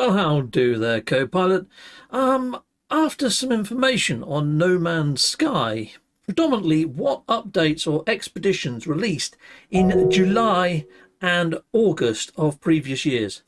Well, how do there, co-pilot? After some information on No Man's Sky, predominantly what updates or expeditions released in July and August of previous years?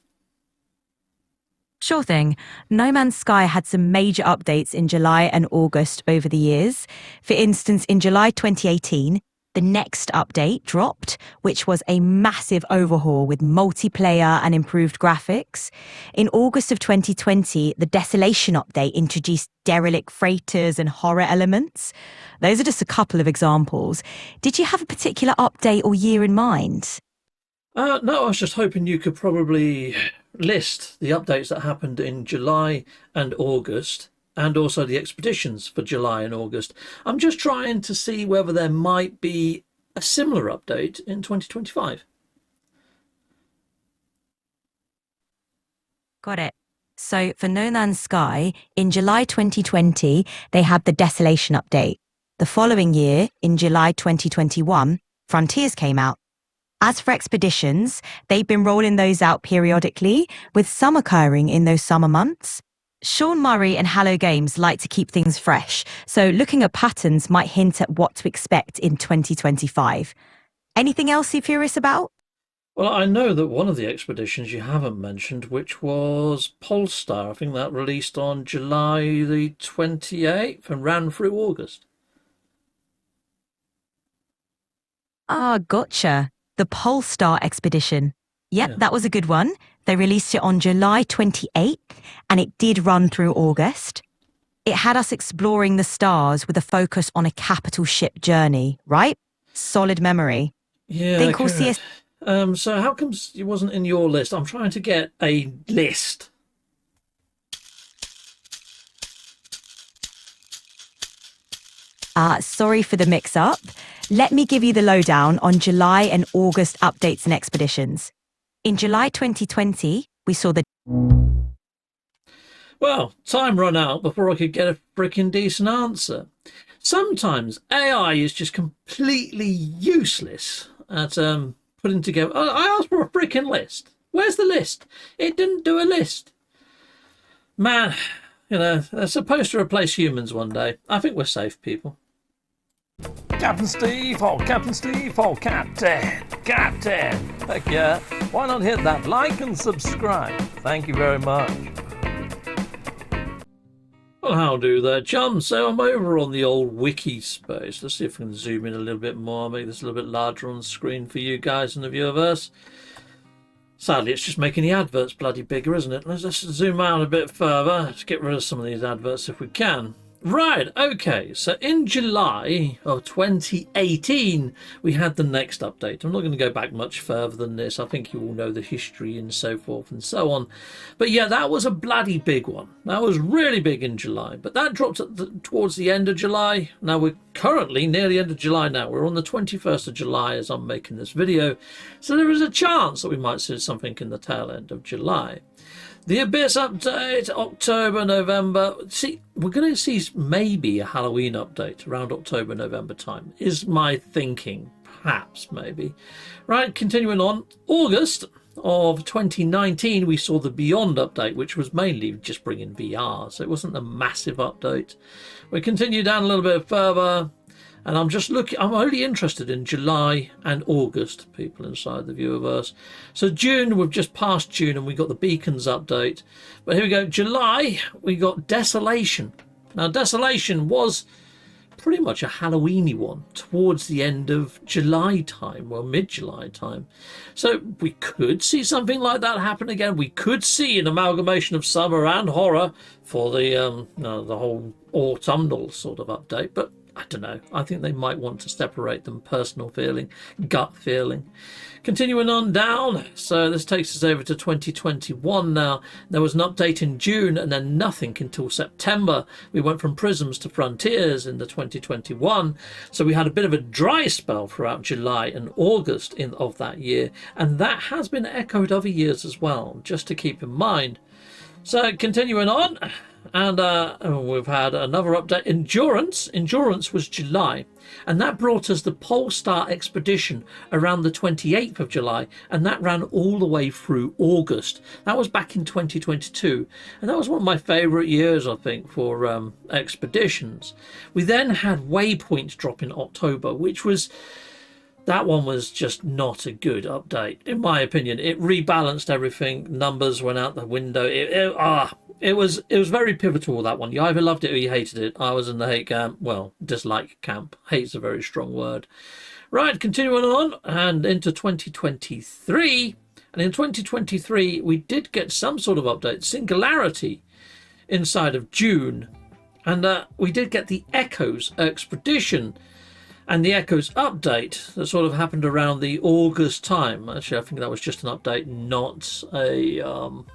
Sure thing. No Man's Sky had some major updates in July and August over the years. For instance, in July 2018, the next update dropped, which was a massive overhaul with multiplayer and improved graphics. In August of 2020, the Desolation update introduced derelict freighters and horror elements. Those are just a couple of examples. Did you have a particular update or year in mind? No, I was just hoping you could probably list the updates that happened in July and August, and also the expeditions for July and August. I'm just trying to see whether there might be a similar update in 2025. Got it. So for No Man's Sky, in July 2020, they had the Desolation update. The following year, in July 2021, Frontiers came out. As for expeditions, they've been rolling those out periodically, with some occurring in those summer months. Sean Murray and Hello Games like to keep things fresh, so looking at patterns might hint at what to expect in 2025. Anything else you're curious about? Well, I know that one of the expeditions you haven't mentioned, which was Polestar, I think that released on July the 28th and ran through August. Ah, gotcha. The Polestar expedition. Yep, Yeah. that was a good one. They released it on July 28th, and it did run through August. It had us exploring the stars with a focus on a capital ship journey, right? Solid memory. Yeah, Think we'll see correct. So how comes it wasn't in your list? I'm trying to get a list. Sorry for the mix-up. Let me give you the lowdown on July and August updates and expeditions. In July 2020, we saw the Well, time run out before I could get a freaking decent answer. Sometimes AI is just completely useless at putting together. I asked for a freaking list. Where's the list? It didn't do a list. Man, they're supposed to replace humans one day. I think we're safe, people. Captain Steve, oh Captain Steve, oh Captain, Captain. Heck yeah, why not hit that like and subscribe? Thank you very much. Well, how do there, chum? So I'm over on the old wiki space. Let's see if we can zoom in a little bit more, make this a little bit larger on the screen for you guys in the viewerverse. Sadly, it's just making the adverts bloody bigger, isn't it? Let's just zoom out a bit further. Let's get rid of some of these adverts if we can. Right, okay, so in July of 2018, we had the next update. I'm not going to go back much further than this. I think you all know the history and so forth and so on. But yeah, that was a bloody big one. That was really big in July, but that dropped towards the end of July. Now we're currently near the end of July now. We're on the 21st of July as I'm making this video. So there is a chance that we might see something in the tail end of July. The Abyss update, October, November. See, we're going to see maybe a Halloween update around October, November time, is my thinking. Perhaps, maybe. Right, continuing on. August of 2019, we saw the Beyond update, which was mainly just bringing VR, so it wasn't a massive update. We continue down a little bit further. And I'm just looking, I'm only interested in July and August, people inside the viewerverse. So June, we've just passed June and we got the Beacons update. But here we go, July, we got Desolation. Now, Desolation was pretty much a Halloween-y one towards the end of July time, well, mid-July time. So we could see something like that happen again. We could see an amalgamation of summer and horror for the whole autumnal sort of update, but I don't know. I think they might want to separate them. Personal feeling, gut feeling. Continuing on down. So this takes us over to 2021 now. There was an update in June and then nothing until September. We went from Prisms to Frontiers in the 2021. So we had a bit of a dry spell throughout July and August of that year. And that has been echoed other years as well, just to keep in mind. So continuing on, And we've had another update. Endurance was July, and that brought us the Polestar expedition around the 28th of July, and that ran all the way through August. That was back in 2022, and that was one of my favourite years, I think, for expeditions. We then had Waypoint drop in October, which was... that one was just not a good update, in my opinion. It rebalanced everything. Numbers went out the window. It was very pivotal, that one. You either loved it or you hated it. I was in the hate camp. Well, dislike camp. Hate's a very strong word. Right, continuing on and into 2023. And in 2023, we did get some sort of update. Singularity inside of June. And we did get the Echoes expedition. And the Echoes update that sort of happened around the August time. Actually, I think that was just an update, not a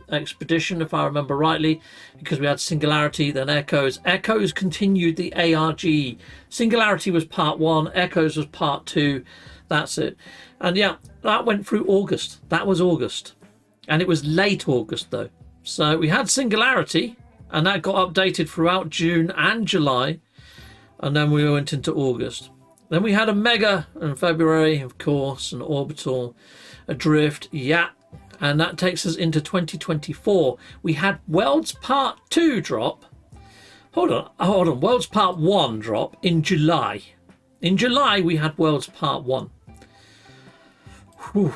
expedition, if I remember rightly, because we had Singularity, then Echoes. Echoes continued the ARG. Singularity was part 1, Echoes was part 2. That's it. And yeah, that went through August. That was August. And it was late August, though. So we had Singularity, and that got updated throughout June and July. And then we went into August. Then we had a Mega in February, of course, an Orbital, a Drift, yeah. And that takes us into 2024. We had Worlds Part 2 drop. Hold on. Worlds Part 1 drop in July. In July, we had Worlds Part 1. Whew.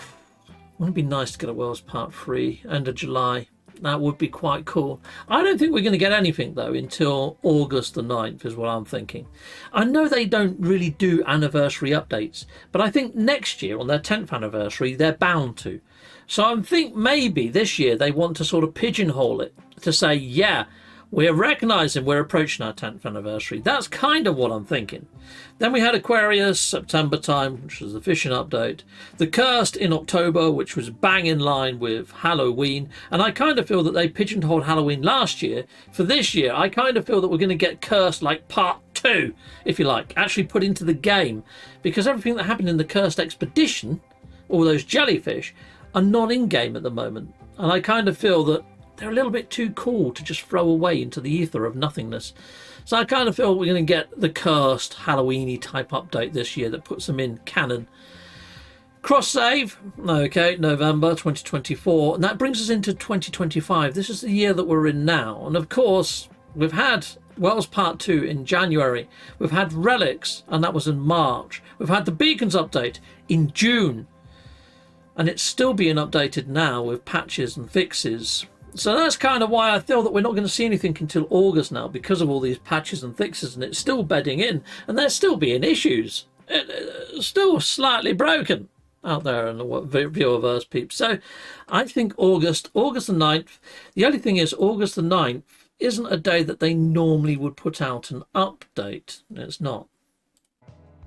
Wouldn't it be nice to get a Worlds Part 3, end of July? That would be quite cool. I don't think we're going to get anything, though, until August the 9th is what I'm thinking. I know they don't really do anniversary updates, but I think next year, on their 10th anniversary, they're bound to. So I think maybe this year they want to sort of pigeonhole it to say, yeah, we're recognising we're approaching our 10th anniversary. That's kind of what I'm thinking. Then we had Aquarius, September time, which was the fishing update. The Cursed in October, which was bang in line with Halloween. And I kind of feel that they pigeonholed Halloween last year. For this year, I kind of feel that we're going to get Cursed like part 2, if you like, actually put into the game. Because everything that happened in the Cursed expedition, all those jellyfish, are not in-game at the moment. And I kind of feel that they're a little bit too cool to just throw away into the ether of nothingness. So I kind of feel we're going to get the Cursed Halloween-y type update this year that puts them in canon. Cross save, okay, November 2024, and that brings us into 2025. This is the year that we're in now, and of course we've had Wells Part 2 in January, we've had Relics, and that was in March, we've had the Beacons update in June, and it's still being updated now with patches and fixes. So that's kind of why I feel that we're not going to see anything until August now, because of all these patches and fixes, and it's still bedding in, and there's still being issues. It's still slightly broken out there in the viewerverse peeps. So I think August the 9th, the only thing is August the 9th isn't a day that they normally would put out an update. It's not.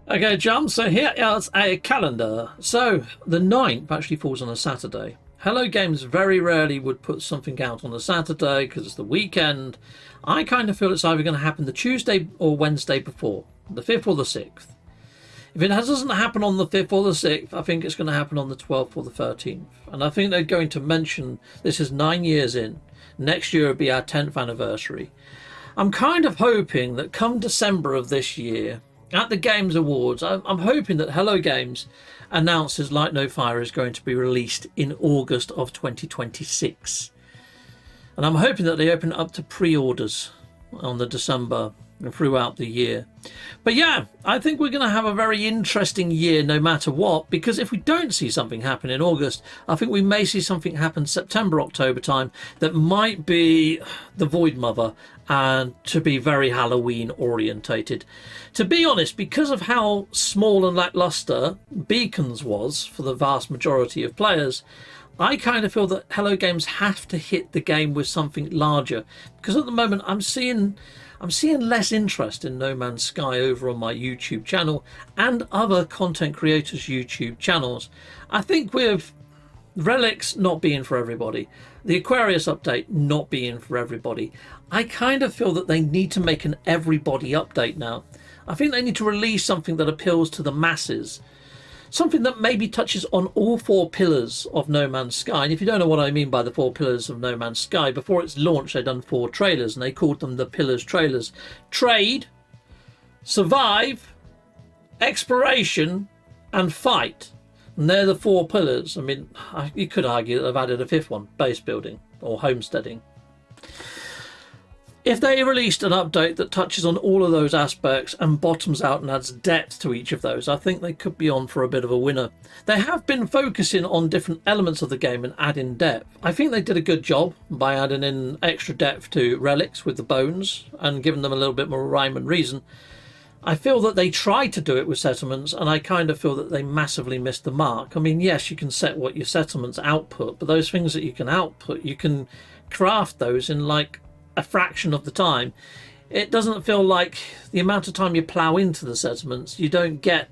Okay, John, so here is a calendar. So the 9th actually falls on a Saturday. Hello Games very rarely would put something out on a Saturday because it's the weekend. I kind of feel it's either going to happen the Tuesday or Wednesday before, the 5th or the 6th. If it doesn't happen on the 5th or the 6th, I think it's going to happen on the 12th or the 13th. And I think they're going to mention this is 9 years in. Next year will be our 10th anniversary. I'm kind of hoping that come December of this year, at the Games Awards, I'm hoping that Hello Games announces Light No Fire is going to be released in August of 2026. And I'm hoping that they open it up to pre-orders on the December and throughout the year. But yeah, I think we're going to have a very interesting year no matter what, because if we don't see something happen in August, I think we may see something happen September, October time that might be the Void Mother and to be very Halloween orientated. To be honest, because of how small and lackluster Beacons was for the vast majority of players, I kind of feel that Hello Games have to hit the game with something larger, because at the moment I'm seeing less interest in No Man's Sky over on my YouTube channel and other content creators' YouTube channels. I think with Relics not being for everybody, the Aquarius update not being for everybody, I kind of feel that they need to make an everybody update now. I think they need to release something that appeals to the masses. something that maybe touches on all 4 pillars of No Man's Sky. And if you don't know what I mean by the 4 pillars of No Man's Sky, before its launch they'd done 4 trailers and they called them the Pillars trailers. Trade, survive, exploration and fight. And they're the 4 pillars. I mean, you could argue that they've added a 5th one, base building or homesteading. If they released an update that touches on all of those aspects and bottoms out and adds depth to each of those, I think they could be on for a bit of a winner. They have been focusing on different elements of the game and adding depth. I think they did a good job by adding in extra depth to relics with the bones and giving them a little bit more rhyme and reason. I feel that they tried to do it with settlements, and I kind of feel that they massively missed the mark. I mean, yes, you can set what your settlements output, but those things that you can output, you can craft those in like a fraction of the time. It doesn't feel like the amount of time you plough into the settlements, you don't get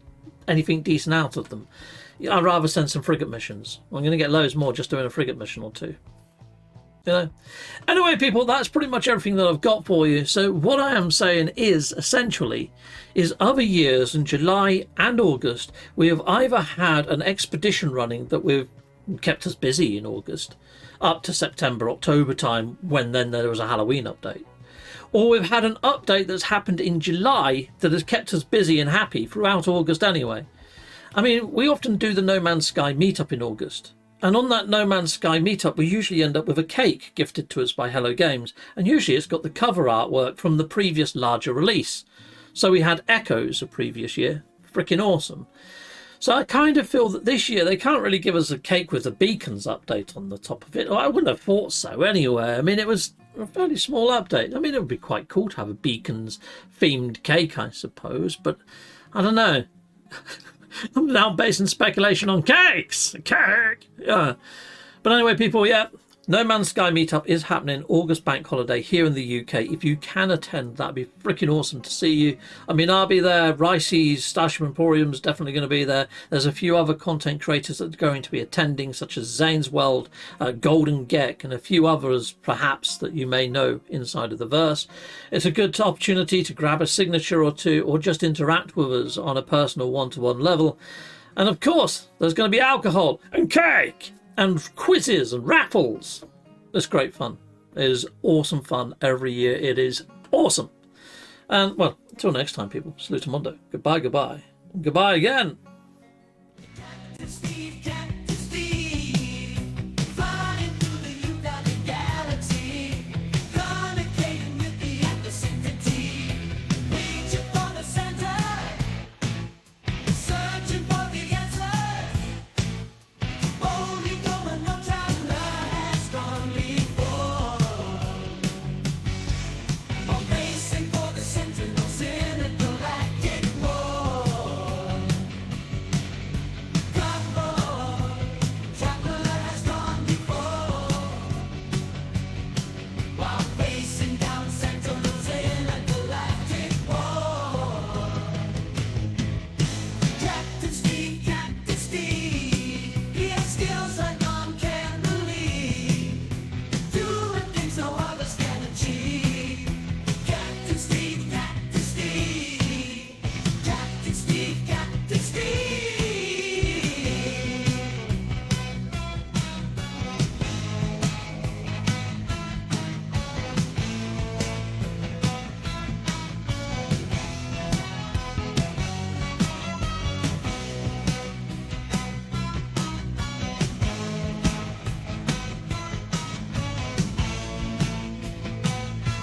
anything decent out of them. I'd rather send some frigate missions. I'm going to get loads more just doing a frigate mission or 2. You know. Anyway, people, that's pretty much everything that I've got for you. So what I am saying is, essentially, is other years in July and August, we have either had an expedition running that we've kept us busy in August, up to September, October time, when then there was a Halloween update. Or we've had an update that's happened in July that has kept us busy and happy throughout August anyway. I mean, we often do the No Man's Sky meetup in August. And on that No Man's Sky meetup, we usually end up with a cake gifted to us by Hello Games. And usually it's got the cover artwork from the previous larger release. So we had Echoes of previous year. Freaking awesome. So I kind of feel that this year they can't really give us a cake with a beacons update on the top of it. Or I wouldn't have thought so anyway. I mean, it was a fairly small update. I mean, it would be quite cool to have a beacons themed cake, I suppose. But I don't know. I'm now basing speculation on cakes. Cake! Yeah. But anyway, people, yeah. No Man's Sky meetup is happening August bank holiday here in the UK. If you can attend, that'd be freaking awesome to see you. I mean, I'll be there. Ricey's Starship Emporium's definitely going to be there. There's a few other content creators that are going to be attending, such as Zane's World, Golden Geck, and a few others perhaps that you may know inside of the verse. It's a good opportunity to grab a signature or 2 or just interact with us on a personal one-to-one level. And of course, there's going to be alcohol and cake and quizzes and raffles. It's great fun. It is awesome fun every year. It is awesome. And well, until next time, people. Salutamondo. Goodbye, goodbye. Goodbye again.